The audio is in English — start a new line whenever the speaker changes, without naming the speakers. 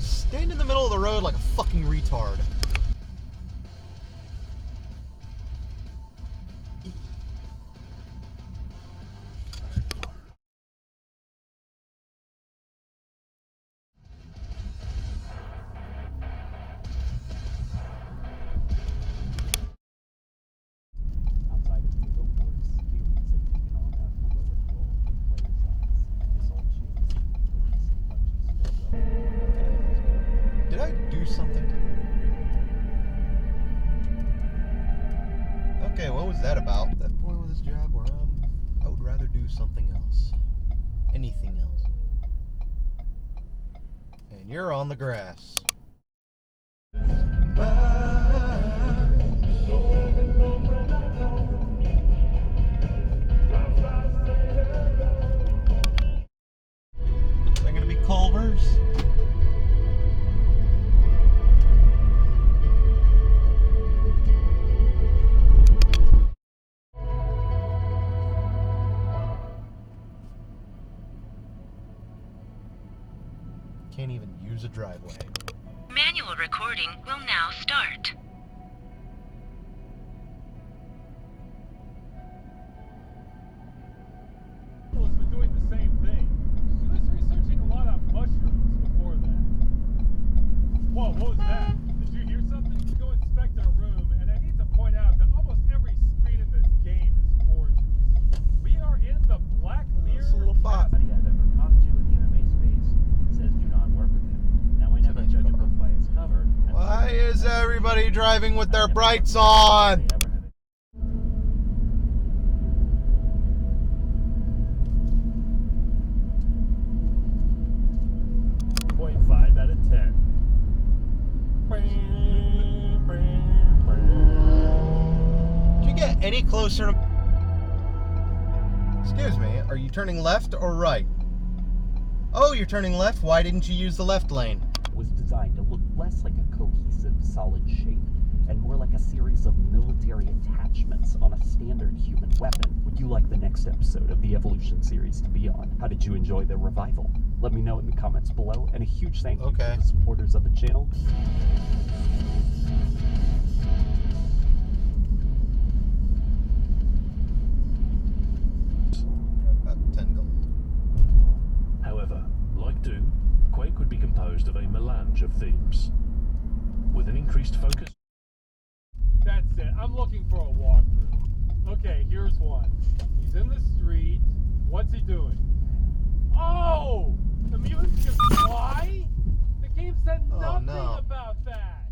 Stand in the middle of the road like a fucking retard. Did I do something? Okay, what was that about? At that point with this job where I would rather do something else. Anything else. And you're on the grass. They're gonna be Culvers. Can't even use a driveway.
Manual recording will now start.
Has been doing the same thing. She was researching a lot of mushrooms before that. Whoa, what was that? Did you hear something? Go inspect our room, and I need to point out that almost every screen in this game is gorgeous. We are in the Black Mirror.
It's a little far.
Everybody I've ever talked to in the anime space says do not work with him. Now I never judge a book by its cover.
Why is everybody driving with their brights on?
0.5 out of 10.
Did you get any closer to... Excuse me, are you turning left or right? Oh, you're turning left? Why didn't you use the left lane?
Was designed to look less like a cohesive solid shape and more like a series of military attachments on a standard human weapon. Would you like the next episode of the Evolution series to be on? How did you enjoy the revival? Let me know in the comments below, and a huge thank you to the supporters of the channel.
About 10 gold.
However, like Doom, Quake would be composed of a melange of themes. With an increased focus...
That's it. I'm looking for a walkthrough. Okay, here's one. He's in the street. What's he doing? Oh! The mutants can fly? The game said nothing about that.